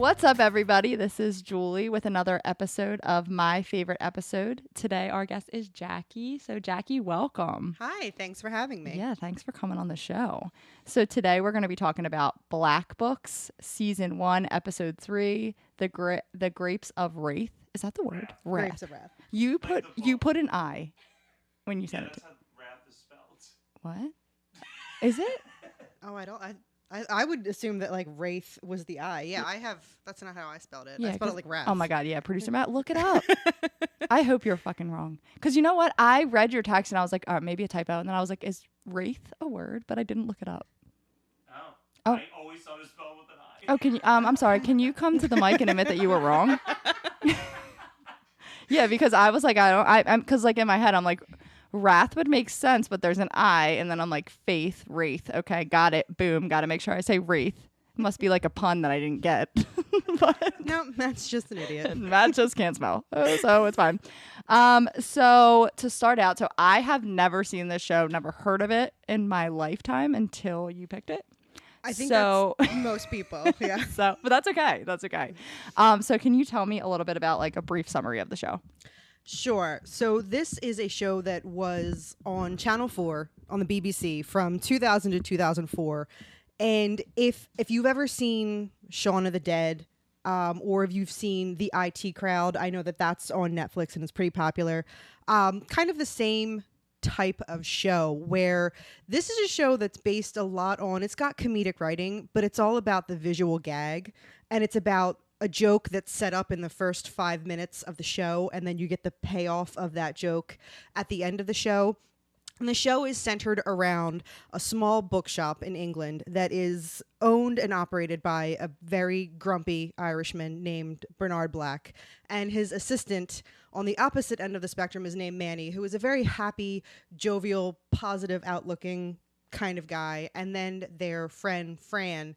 What's up, everybody? This is Julie with another episode of My Favorite Episode. Today, our guest is Jacki. So, Jacki, welcome. Hi, thanks for having me. Yeah, thanks for coming on the show. So, today we're going to be talking about Black Books, Season 1, Episode 3, The Grapes of Wraith. Is that the word? Wrath. Grapes of Wrath. You put an I when you said it. That's how wrath is spelled. What? Is it? Oh, I would assume that like Wraith was the I. Yeah, I have. That's not how I spelled it. I spelled it like Wrath. Oh my God, yeah. Producer Matt, look it up. I hope you're fucking wrong. Because you know what? I read your text and I was like, maybe a typo. And then I was like, is Wraith a word? But I didn't look it up. Oh. I always thought it was spelled with an I. Oh, can you? I'm sorry. Can you come to the mic and admit that you were wrong? Yeah, because I was like, because like in my head, I'm like, Wrath would make sense, but there's an I, and then I'm like, Faith, Wraith. Okay, got it. Boom. Got to make sure I say Wraith. Must be like a pun that I didn't get. But No, Matt's just an idiot. Matt just can't smell, so it's fine. So to start out, so I have never seen this show, never heard of it in my lifetime until you picked it. I think so, that's most people. Yeah. But that's okay. That's okay. So can you tell me a little bit about like a brief summary of the show? Sure. So this is a show that was on Channel 4 on the BBC from 2000 to 2004. And if you've ever seen Shaun of the Dead, or if you've seen The IT Crowd, I know that that's on Netflix and it's pretty popular. Kind of the same type of show where this is a show that's based a lot on, it's got comedic writing, but it's all about the visual gag, and it's about a joke that's set up in the first 5 minutes of the show, and then you get the payoff of that joke at the end of the show. And the show is centered around a small bookshop in England that is owned and operated by a very grumpy Irishman named Bernard Black. And his assistant on the opposite end of the spectrum is named Manny, who is a very happy, jovial, positive, outlooking kind of guy. And then their friend, Fran,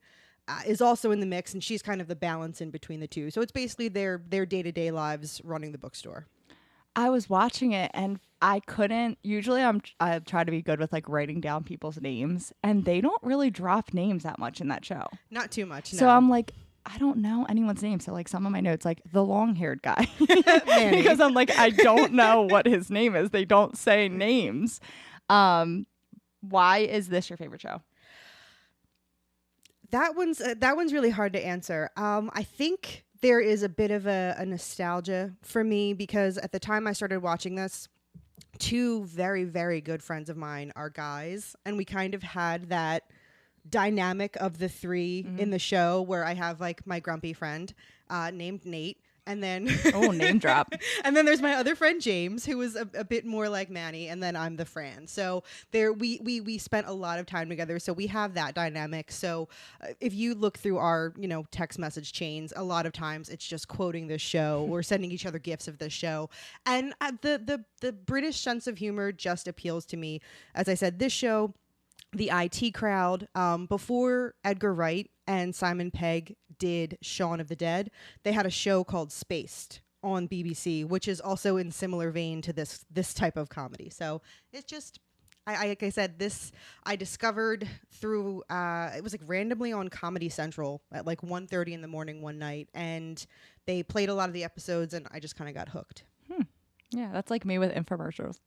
is also in the mix, and she's kind of the balance in between the two. So it's basically their day-to-day lives running the bookstore. I was watching it and I couldn't. Usually I try to be good with like writing down people's names, and they don't really drop names that much in that show. Not too much. So no. I'm like, I don't know anyone's name. So like some of my notes, like the long-haired guy, because I'm like, I don't know what his name is. They don't say names. Why is this your favorite show? That one's really hard to answer. I think there is a bit of a nostalgia for me because at the time I started watching this, two very, very good friends of mine are guys, and we kind of had that dynamic of the three in the show where I have like my grumpy friend named Nate. And then name drop. And then there's my other friend James, who is a bit more like Manny, and then I'm the Fran. So there we spent a lot of time together. So we have that dynamic. So if you look through our text message chains, a lot of times it's just quoting this show or sending each other gifs of this show. And the British sense of humor just appeals to me. As I said, this show, The IT Crowd, before Edgar Wright and Simon Pegg did Shaun of the Dead, they had a show called Spaced on BBC, which is also in similar vein to this type of comedy. So it's just, like I said, this I discovered through it was like randomly on Comedy Central at like 1:30 in the morning one night, and they played a lot of the episodes, and I just kind of got hooked. Yeah, that's like me with infomercials.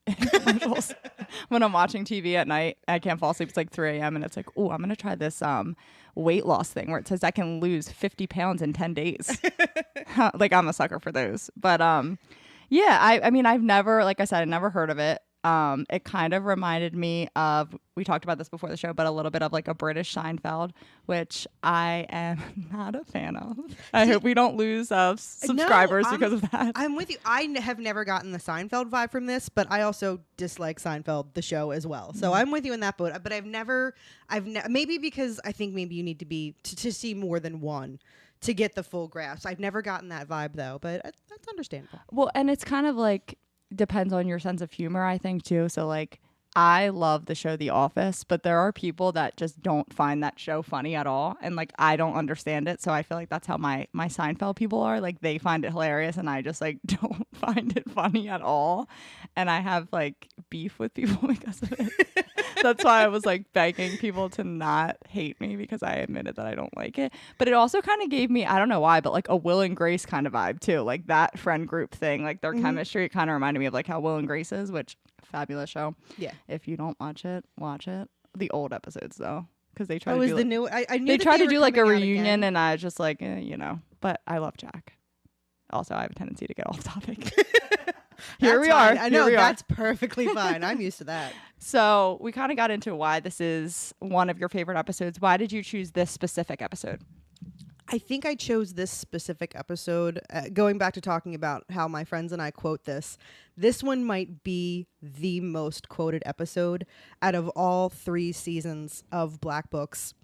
When I'm watching TV at night, I can't fall asleep. It's like 3 a.m. and it's like, oh, I'm going to try this weight loss thing where it says I can lose 50 pounds in 10 days. Like, I'm a sucker for those. But yeah, I mean, I've never, like I said, I never heard of it. It kind of reminded me of, we talked about this before the show, but a little bit of like a British Seinfeld, which I am not a fan of. I hope we don't lose subscribers because of that. I'm with you. I have never gotten the Seinfeld vibe from this, but I also dislike Seinfeld, the show, as well. So I'm with you in that boat. But maybe because I think maybe you need to be to see more than one to get the full grasp. I've never gotten that vibe though, but that's understandable. Well, and it's kind of like, depends on your sense of humor, I think, too. So like, I love the show The Office, but there are people that just don't find that show funny at all, and like I don't understand it. So I feel like that's how my Seinfeld people are. Like, they find it hilarious and I just like don't find it funny at all, and I have like beef with people because of it. That's why I was like begging people to not hate me because I admitted that I don't like it. But it also kind of gave me, I don't know why, but like a Will and Grace kind of vibe too. Like that friend group thing, like their chemistry kind of reminded me of like how Will and Grace is, which fabulous show. Yeah. If you don't watch it, watch it. The old episodes though, because they try Oh, to is do the like, new? I knew they that tried to were do like a coming out reunion, again. and I was just like, you know. But I love Jack. Also, I have a tendency to get off topic. Here we are. I know Here we are. that's perfectly fine. I'm used to that. So we kind of got into why this is one of your favorite episodes. Why did you choose this specific episode? I think I chose this specific episode, going back to talking about how my friends and I quote this. This one might be the most quoted episode out of all 3 seasons of Black Books.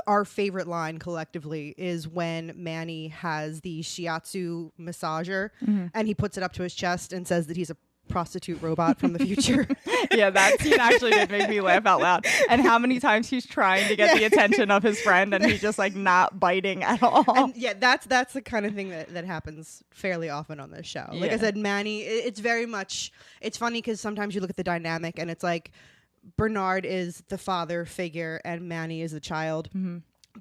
Our favorite line collectively is when Manny has the shiatsu massager and he puts it up to his chest and says that he's a prostitute robot from the future. Yeah, that scene actually did make me laugh out loud. And how many times he's trying to get the attention of his friend and he's just like not biting at all. And yeah, that's the kind of thing that happens fairly often on this show. Like I said, Manny, it's very much, it's funny because sometimes you look at the dynamic and it's like Bernard is the father figure and Manny is the child.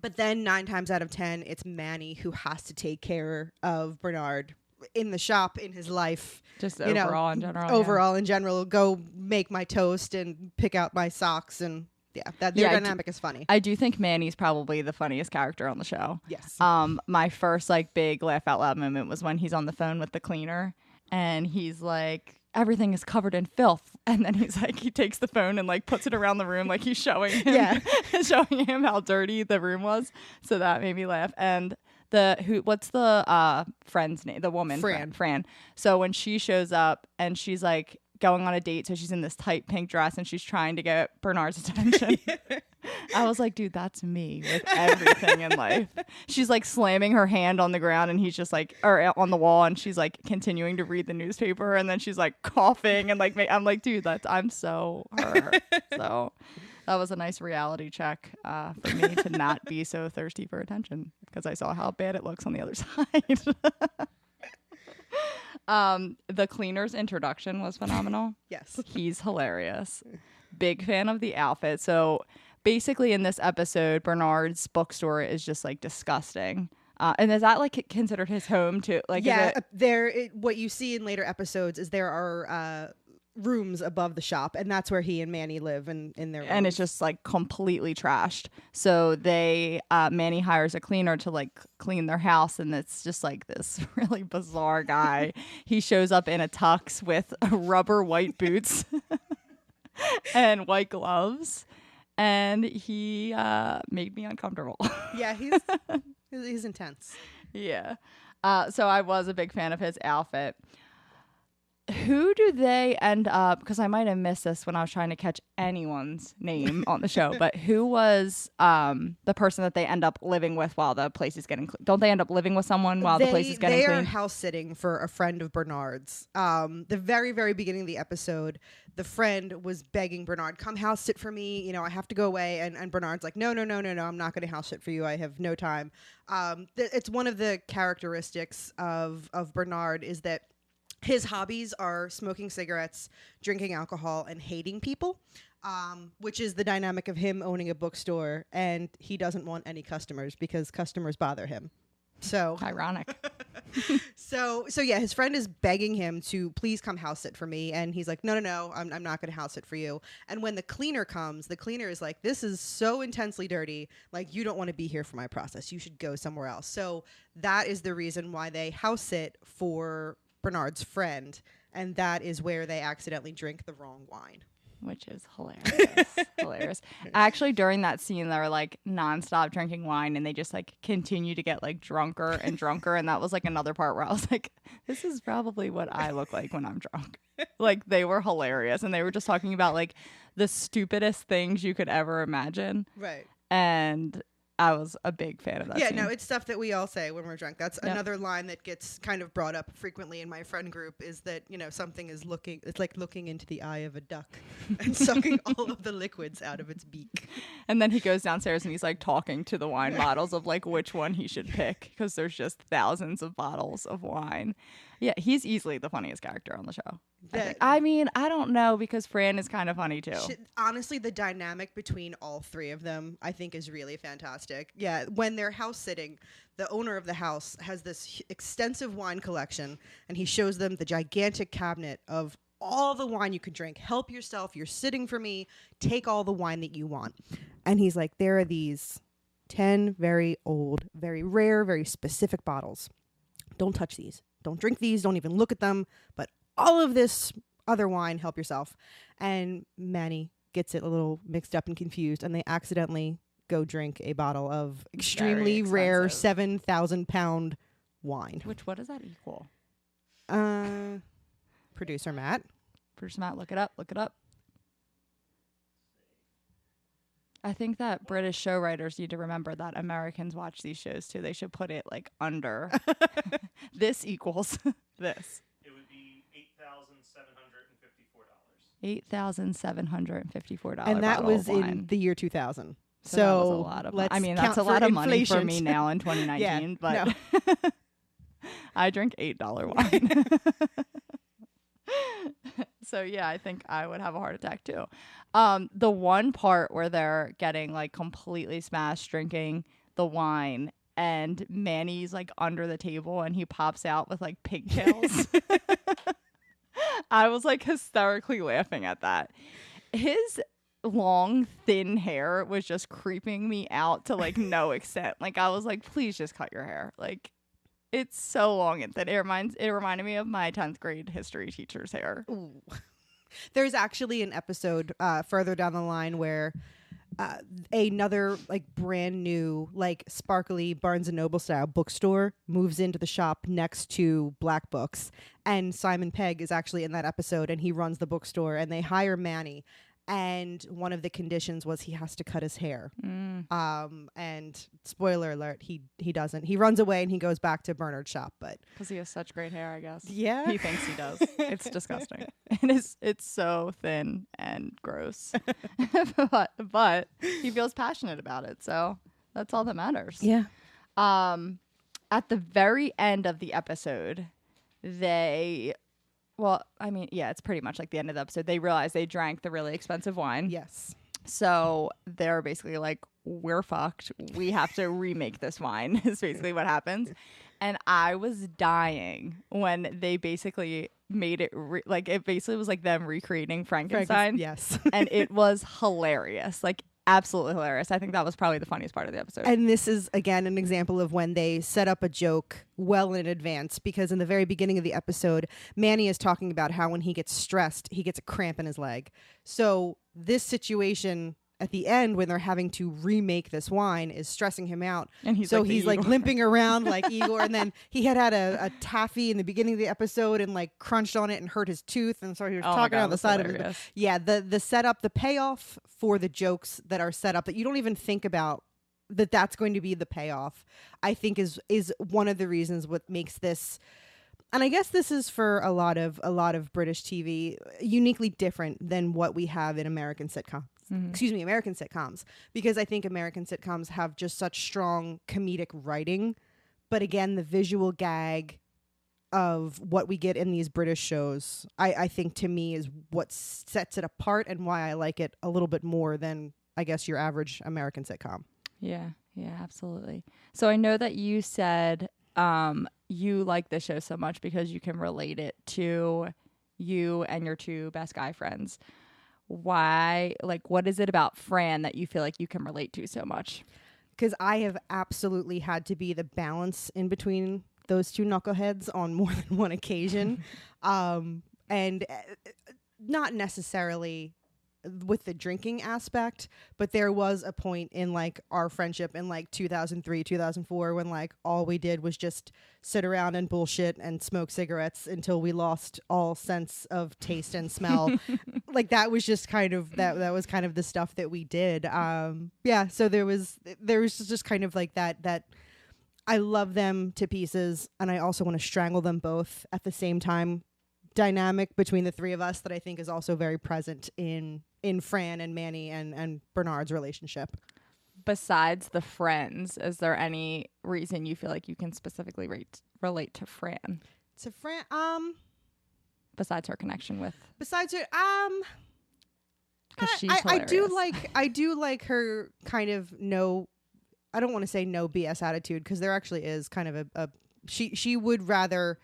But then 9 times out of 10, it's Manny who has to take care of Bernard in the shop, in his life. Just you overall know, in general. Overall in general, go make my toast and pick out my socks. And their dynamic is funny. I do think Manny's probably the funniest character on the show. Yes. My first like big laugh out loud moment was when he's on the phone with the cleaner and he's like, everything is covered in filth, and then he's like, he takes the phone and like puts it around the room like he's showing him showing him how dirty the room was. So that made me laugh. And what's the friend's name, the woman, Fran. So when she shows up and she's like going on a date, so she's in this tight pink dress and she's trying to get Bernard's attention. I was like, dude, that's me with everything in life. She's like slamming her hand on the ground and he's just like, or on the wall, and she's like continuing to read the newspaper, and then she's like coughing and like, I'm like, dude, I'm so her. So that was a nice reality check for me to not be so thirsty for attention because I saw how bad it looks on the other side. The cleaner's introduction was phenomenal. Yes. He's hilarious. Big fan of the outfit. So basically in this episode, Bernard's bookstore is just like disgusting. And is that like considered his home too? Like, what you see in later episodes is there are rooms above the shop, and that's where he and Manny live in their rooms. And it's just like completely trashed. So Manny hires a cleaner to like clean their house, and it's just like this really bizarre guy. He shows up in a tux with rubber white boots and white gloves, and he made me uncomfortable. Yeah, he's intense. Yeah. So I was a big fan of his outfit. Who do they end up, because I might have missed this when I was trying to catch anyone's name on the show, but who was the person that they end up living with while the place is getting clean? Don't they end up living with someone while the place is getting clean? They are house sitting for a friend of Bernard's. The very, very beginning of the episode, the friend was begging Bernard, come house sit for me. You know, I have to go away. And Bernard's like, no, I'm not going to house sit for you. I have no time. It's one of the characteristics of Bernard is that his hobbies are smoking cigarettes, drinking alcohol, and hating people, which is the dynamic of him owning a bookstore, and he doesn't want any customers because customers bother him. So ironic. So yeah, his friend is begging him to please come house sit for me, and he's like, no, I'm not going to house sit for you. And when the cleaner comes, the cleaner is like, this is so intensely dirty, like you don't want to be here for my process. You should go somewhere else. So that is the reason why they house sit for Bernard's friend, and that is where they accidentally drink the wrong wine, which is hilarious. Actually, during that scene, they were like nonstop drinking wine, and they just like continue to get like drunker and drunker. And that was like another part where I was like, this is probably what I look like when I'm drunk. Like, they were hilarious, and they were just talking about like the stupidest things you could ever imagine. Right. And I was a big fan of that scene. No, it's stuff that we all say when we're drunk. That's another line that gets kind of brought up frequently in my friend group, is that, you know, something is it's like looking into the eye of a duck and sucking all of the liquids out of its beak. And then he goes downstairs and he's like talking to the wine bottles of like which one he should pick, because there's just thousands of bottles of wine. Yeah, he's easily the funniest character on the show. That- I mean, I don't know because Fran is kind of funny too. Honestly, the dynamic between all three of them, I think, is really fantastic. Yeah, when they're house sitting, the owner of the house has this extensive wine collection, and he shows them the gigantic cabinet of all the wine you could drink. Help yourself. You're sitting for me. Take all the wine that you want. And he's like, there are these 10 very old, very rare, very specific bottles. Don't touch these. Don't drink these. Don't even look at them. But all of this other wine, help yourself. And Manny gets it a little mixed up and confused, and they accidentally go drink a bottle of extremely rare 7,000-pound wine. Which, what does that equal? Producer Matt. Producer Matt, look it up. Look it up. I think that British show writers need to remember that Americans watch these shows too. They should put it like under this equals this. It would be $8,754. $8,754. And that was in in the year 2000. So that was a lot of let's I mean, count that's a for lot of money for inflation. me now in 2019, Yeah, but no. I drink $8 wine. So yeah, I think I would have a heart attack too. The one part where they're getting like completely smashed drinking the wine and Manny's like under the table and he pops out with like pigtails. I was like hysterically laughing at that. His long thin hair was just creeping me out to like no extent. Like I was like, please just cut your hair. Like it's so long and thin. It reminded me of my 10th grade history teacher's hair. Ooh. There's actually an episode further down the line where another like brand new like sparkly Barnes and Noble style bookstore moves into the shop next to Black Books, and Simon Pegg is actually in that episode, and he runs the bookstore, and they hire Manny. And one of the conditions was he has to cut his hair. And spoiler alert, he doesn't. He runs away and he goes back to Bernard's shop. But because he has such great hair, I guess. Yeah, he thinks he does. It's disgusting. It's so thin and gross. but he feels passionate about it, so that's all that matters. Yeah. At the very end of the episode, well, I mean, yeah, it's pretty much like the end of the episode. They realize they drank the really expensive wine. Yes. So they're basically like, we're fucked. We have to remake this wine is basically what happens. And I was dying when they basically made it like it basically was like them recreating Frankenstein. Yes. And it was hilarious. Like absolutely hilarious. I think that was probably the funniest part of the episode. And this is, again, an example of when they set up a joke well in advance, because in the very beginning of the episode, Manny is talking about how when he gets stressed, he gets a cramp in his leg. So this situation at the end, when they're having to remake this wine, is stressing him out. And he's like limping around like Igor. And then he had a taffy in the beginning of the episode and like crunched on it and hurt his tooth. And so he was talking on the side of it. Yeah, the setup, the payoff for the jokes that are set up that you don't even think about that's going to be the payoff, I think is one of the reasons what makes this. And I guess this is for a lot of British TV uniquely different than what we have in American sitcoms. Mm-hmm. American sitcoms, because I think American sitcoms have just such strong comedic writing. But again, the visual gag of what we get in these British shows, I think to me is what sets it apart and why I like it a little bit more than, I guess, your average American sitcom. Yeah, absolutely. So I know that you said you like this show so much because you can relate it to you and your two best guy friends. Why, like, what is it about Fran that you feel like you can relate to so much? Because I have absolutely had to be the balance in between those two knuckleheads on more than one occasion. And not necessarily with the drinking aspect, but there was a point in like our friendship in like 2003, 2004 when like all we did was just sit around and bullshit and smoke cigarettes until we lost all sense of taste and smell. Like that was just kind of that was kind of the stuff that we did. So there was just kind of like that I love them to pieces and I also want to strangle them both at the same time dynamic between the three of us that I think is also very present in Fran and Manny and Bernard's relationship. Besides the friends, is there any reason you feel like you can specifically relate to Fran? To friend. Besides her connection with, Besides her, because she's I do hilarious. I do like her kind of I don't want to say no BS attitude, because there actually is kind of a she would rather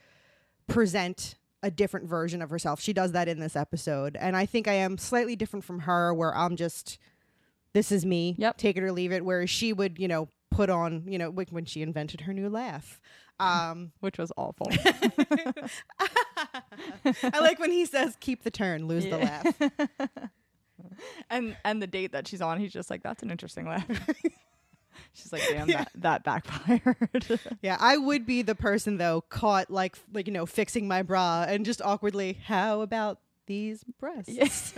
present a different version of herself. She does that in this episode, and I think I am slightly different from her, where I'm just, this is me, Yep. take it or leave it, whereas she would, put on, when she invented her new laugh. which was awful. I like when he says, keep the turn, lose the laugh. and the date that she's on, he's just like, that's an interesting laugh. She's like, damn, that backfired. Yeah, I would be the person though caught like fixing my bra and just awkwardly, how about these breasts? Yes.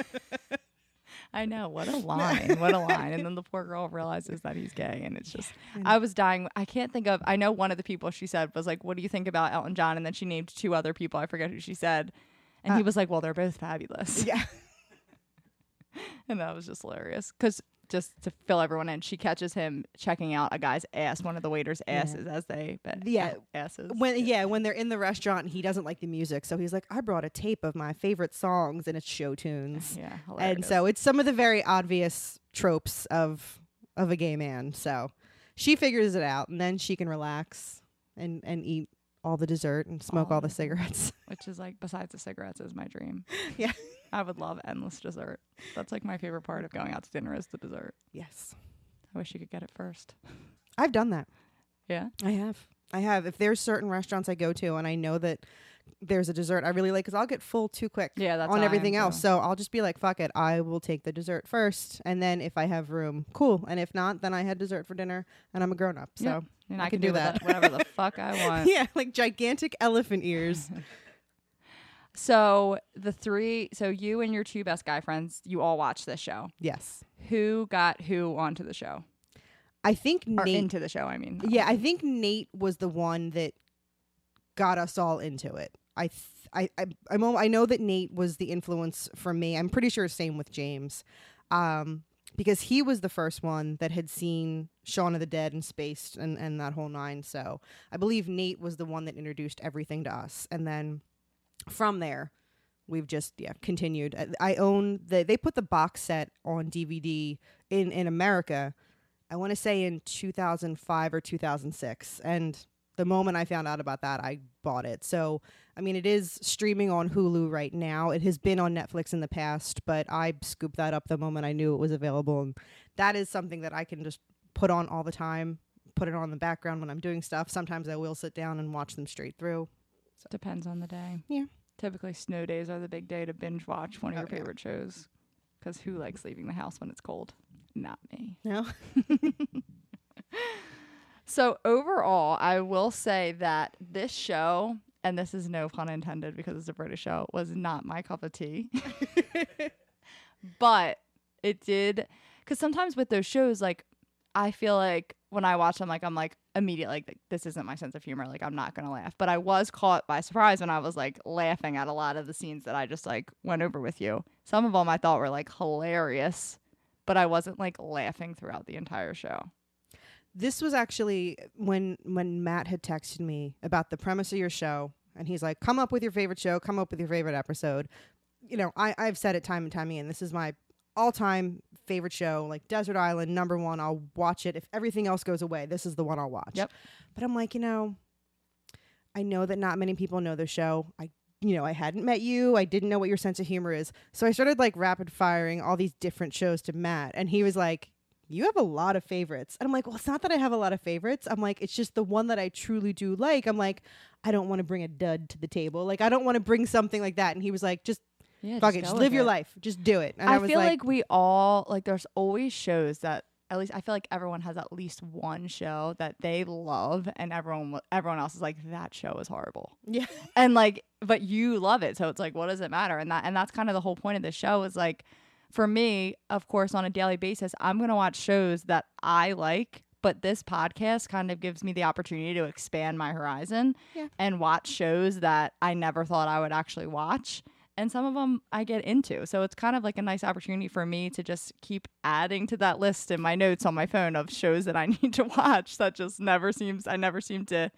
I know, what a line. And then the poor girl realizes that he's gay, and it's just, I was dying. I can't think of, I know one of the people she said was like, what do you think about Elton John? And then she named two other people. I forget who she said. And he was like, well, they're both fabulous. Yeah. And that was just hilarious. Because just to fill everyone in, she catches him checking out a guy's ass, one of the waiters' asses, as they asses. When they're in the restaurant and he doesn't like the music, so he's like, I brought a tape of my favorite songs, and it's show tunes. Yeah, hilarious. And so it's some of the very obvious tropes of a gay man. So she figures it out, and then she can relax and eat all the dessert and smoke all the cigarettes. Which is like, besides the cigarettes, is my dream. Yeah. I would love endless dessert. That's like my favorite part of going out to dinner, is the dessert. Yes. I wish you could get it first. I've done that. Yeah? I have. If there's certain restaurants I go to and I know that there's a dessert I really like, because I'll get full too quick that's on how I everything am else. too. So I'll just be like, fuck it. I will take the dessert first. And then if I have room, cool. And if not, then I had dessert for dinner and I'm a grown up. So Yep. And I can do that. Whatever the fuck I want. yeah, like gigantic elephant ears. So you and your two best guy friends, you all watch this show. Yes. Who got who onto the show? I think Or Nate. into the show, I mean. Yeah, I think Nate was the one that got us all into it. I know that Nate was the influence for me. I'm pretty sure same with James, because he was the first one that had seen Shaun of the Dead and Spaced and that whole nine. So I believe Nate was the one that introduced everything to us, and then from there we've just continued. I own they put the box set on DVD in America, I want to say in 2005 or 2006, and the moment I found out about that, I bought it. So, I mean, it is streaming on Hulu right now. It has been on Netflix in the past, but I scooped that up the moment I knew it was available. And that is something that I can just put on all the time, put it on in the background when I'm doing stuff. Sometimes I will sit down and watch them straight through. So. Depends on the day. Yeah. Typically, snow days are the big day to binge watch one of your favorite shows. Because who likes leaving the house when it's cold? Not me. No? So overall, I will say that this show, and this is no pun intended because it's a British show, was not my cup of tea. But it did, because sometimes with those shows, like, I feel like when I watch them, like, I'm like immediately like, this isn't my sense of humor. Like, I'm not gonna laugh. But I was caught by surprise when I was like laughing at a lot of the scenes that I just like went over with you. Some of them I thought were like hilarious, but I wasn't like laughing throughout the entire show. This was actually when Matt had texted me about the premise of your show, and he's like, come up with your favorite show, come up with your favorite episode. You know, I've said it time and time again, this is my all-time favorite show, like Desert Island, #1. I'll watch it. If everything else goes away, this is the one I'll watch. Yep. But I'm like, I know that not many people know the show. I hadn't met you. I didn't know what your sense of humor is. So I started like rapid firing all these different shows to Matt, and he was like, you have a lot of favorites. And I'm like, well, it's not that I have a lot of favorites. I'm like, it's just the one that I truly do like. I'm like, I don't want to bring a dud to the table. Like, I don't want to bring something like that. And he was like, just fuck it. Just live your life. Just do it. And I was feel like we all, like, there's always shows that, at least I feel like everyone has at least one show that they love, and everyone else is like, that show is horrible. Yeah. And like, but you love it. So it's like, what does it matter? And that's kind of the whole point of the show is like, for me, of course, on a daily basis, I'm going to watch shows that I like, but this podcast kind of gives me the opportunity to expand my horizon and watch shows that I never thought I would actually watch. And some of them I get into. So it's kind of like a nice opportunity for me to just keep adding to that list in my notes on my phone of shows that I need to watch that just I never seem to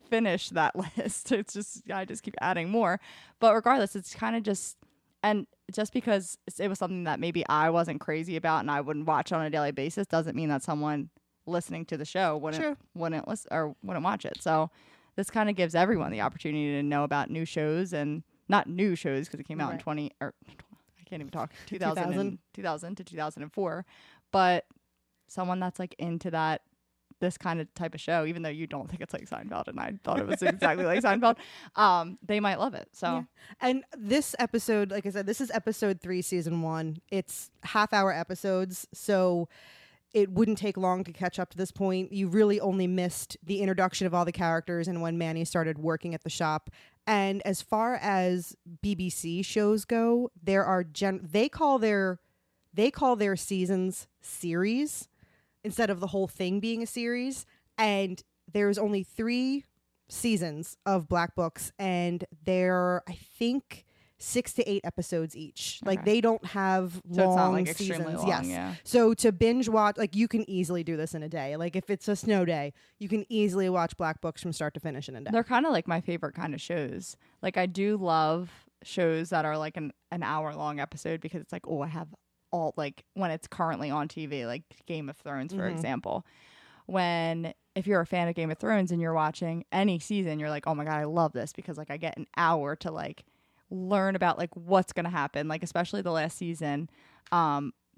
finish that list. It's just, I just keep adding more. But regardless, it's kind of just, and just because it was something that maybe I wasn't crazy about and I wouldn't watch on a daily basis doesn't mean that someone listening to the show wouldn't listen or wouldn't watch it. So this kind of gives everyone the opportunity to know about new shows, and not new shows because it came out in 2000 to 2004, but someone that's like into that, this kind of type of show, even though you don't think it's like Seinfeld, and I thought it was exactly like Seinfeld, they might love it. So, and this episode, like I said, this is episode 3, season 1. It's half-hour episodes, so it wouldn't take long to catch up to this point. You really only missed the introduction of all the characters and when Manny started working at the shop. And as far as BBC shows go, there are they call their seasons series instead of the whole thing being a series. And there's only 3 seasons of Black Books, and they're, I think, 6 to 8 episodes each. Okay. Like, they don't have so it's not long like seasons. extremely long. Yes. Yeah. So to binge watch, like, you can easily do this in a day. Like, if it's a snow day, you can easily watch Black Books from start to finish in a day. They're kind of like my favorite kind of shows. Like, I do love shows that are like an hour long episode, because it's like, oh, I have all, like, when it's currently on TV, like Game of Thrones, for example. If you're a fan of Game of Thrones and you're watching any season, you're like, oh my God, I love this, because like I get an hour to like learn about like what's going to happen, like especially the last season,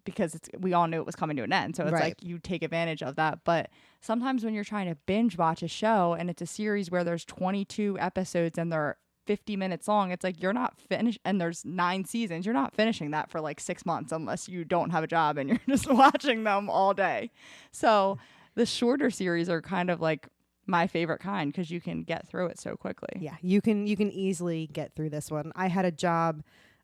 because we all knew it was coming to an end. So it's like you take advantage of that. But sometimes when you're trying to binge watch a show and it's a series where there's 22 episodes and they're 50 minutes long, it's like you're not finished, and there's 9 seasons. You're not finishing that for like 6 months unless you don't have a job and you're just watching them all day. So the shorter series are kind of like my favorite kind, because you can get through it so quickly. Yeah, you can easily get through this one. I had a job.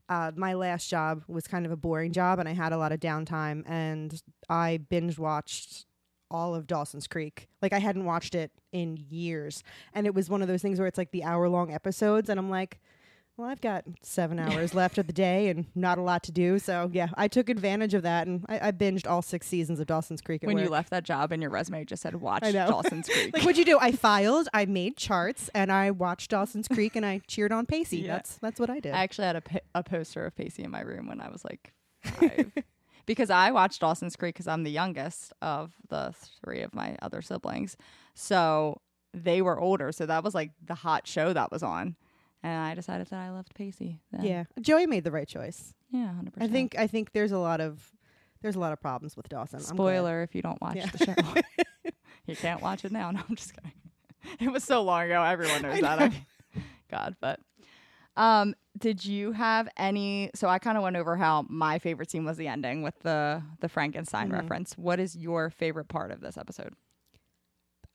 My last job was kind of a boring job, and I had a lot of downtime, and I binge watched all of Dawson's Creek. Like, I hadn't watched it in years, and it was one of those things where it's like the hour-long episodes, and I'm like, well, I've got 7 hours left of the day and not a lot to do. So, yeah, I took advantage of that, and I binged all 6 seasons of Dawson's Creek at When work. you left that job and your resume just said, watch Dawson's Creek. Like, what'd you do? I filed, I made charts, and I watched Dawson's Creek, and I cheered on Pacey. Yeah. That's what I did. I actually had a poster of Pacey in my room when I was like 5. Because I watched Dawson's Creek because I'm the youngest of the 3 of my other siblings. So they were older. So that was like the hot show that was on. And I decided that I loved Pacey then. Yeah. Joey made the right choice. Yeah, 100%. I think there's a lot of problems with Dawson. Spoiler if you don't watch the show. You can't watch it now. No, I'm just kidding. It was so long ago. Everyone knows that. God, but did you have any? So I kind of went over how my favorite scene was the ending with the Frankenstein reference. What is your favorite part of this episode?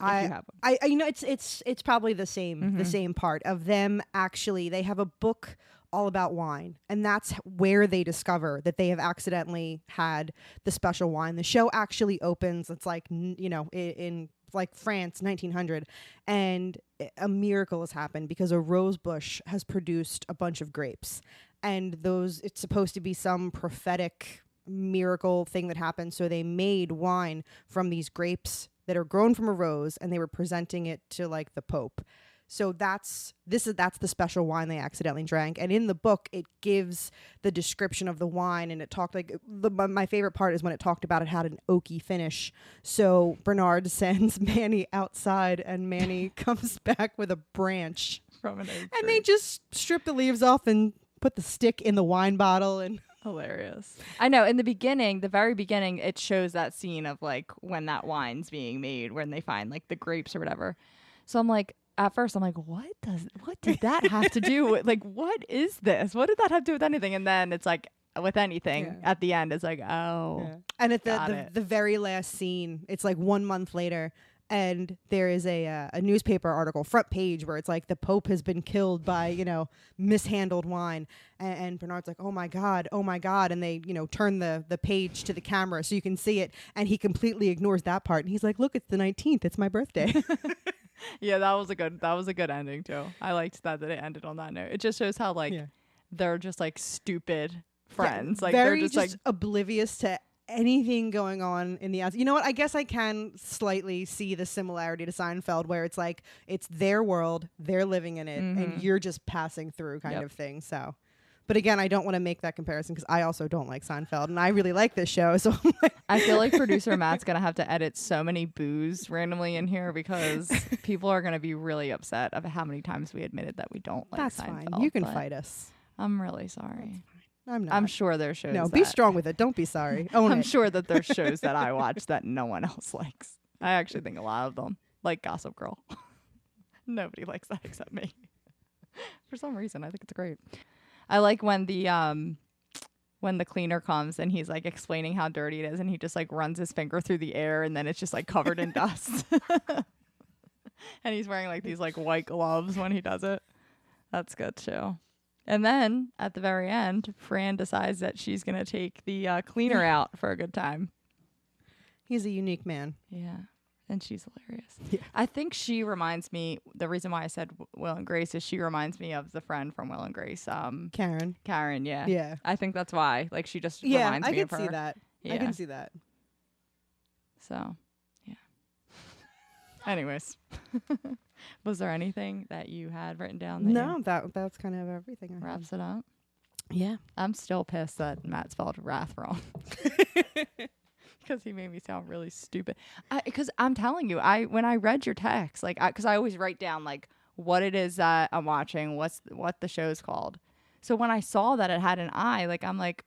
It's probably the same part of them. Actually, they have a book all about wine, and that's where they discover that they have accidentally had the special wine. The show actually opens, it's like, in like France, 1900, and a miracle has happened because a rose bush has produced a bunch of grapes, and it's supposed to be some prophetic miracle thing that happened. So they made wine from these grapes that are grown from a rose, and they were presenting it to like the Pope. So that's the special wine they accidentally drank. And in the book, it gives the description of the wine, and it talked like my favorite part is when it talked about it had an oaky finish. So Bernard sends Manny outside, and Manny comes back with a branch From an oak tree. and they just strip the leaves off and put the stick in the wine bottle. And hilarious. I know. In the very beginning, it shows that scene of like when that wine's being made, when they find like the grapes or whatever. So I'm like, at first I'm like, what did that have to do with, like, what is this? What did that have to do with anything? And then it's like, with anything at the end, it's like, oh. Yeah. And at the very last scene, it's like 1 month later, and there is a newspaper article, front page, where it's like the Pope has been killed by, mishandled wine. And Bernard's like, oh my God. And they, turn the page to the camera so you can see it. And he completely ignores that part. And he's like, look, it's the 19th. It's my birthday. Yeah, that was a good ending too. I liked that it ended on that note. It just shows how they're just like stupid friends. Yeah, like very they're just like oblivious to anything going on in the outside. You know what? I guess I can slightly see the similarity to Seinfeld, where it's like it's their world, they're living in it, and you're just passing through kind of thing. So, but again, I don't want to make that comparison because I also don't like Seinfeld, and I really like this show. So I feel like producer Matt's gonna have to edit so many boos randomly in here because people are gonna be really upset of how many times we admitted that we don't like that's Seinfeld. fine. You can fight us. I'm really sorry. I'm not. I'm sure there's shows. No, be strong with it. Don't be sorry. Own I'm it. sure that there's shows that I watch that no one else likes. I actually think a lot of them, like Gossip Girl. Nobody likes that except me. For some reason, I think it's great. I like when the cleaner comes and he's like explaining how dirty it is, and he just like runs his finger through the air, and then it's just like covered in dust. And he's wearing like these like white gloves when he does it. That's good too. And then at the very end, Fran decides that she's going to take the cleaner out for a good time. He's a unique man. Yeah. And she's hilarious. Yeah. I think she reminds me, the reason why I said Will and Grace is she reminds me of the friend from Will and Grace. Karen. Karen, yeah. Yeah. I think that's why. Like she just reminds me of her. I can see that. Yeah. I can see that. So, yeah. Anyways. Was there anything that you had written down? No, that's kind of everything. Wraps it up. Yeah. I'm still pissed that Matt spelled wrath wrong. Because he made me sound really stupid. Because I'm telling you, when I read your text, like, because I always write down like what it is that I'm watching, what the show's called. So when I saw that it had an I, like, I'm like,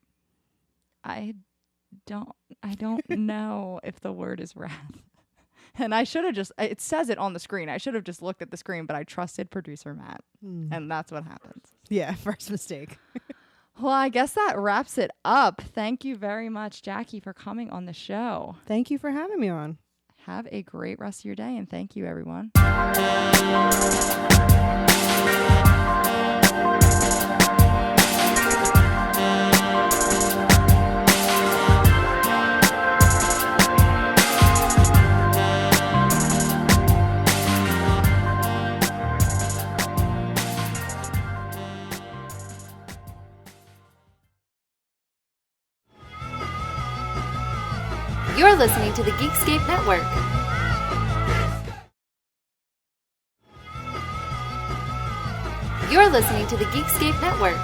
I don't know if the word is wrath. And I should have it says it on the screen. I should have just looked at the screen, but I trusted producer Matt. And that's what happens. Yeah, first mistake. Well, I guess that wraps it up. Thank you very much, Jacki, for coming on the show. Thank you for having me on. Have a great rest of your day, and thank you, everyone. You're listening to the Geekscape Network. You're listening to the Geekscape Network.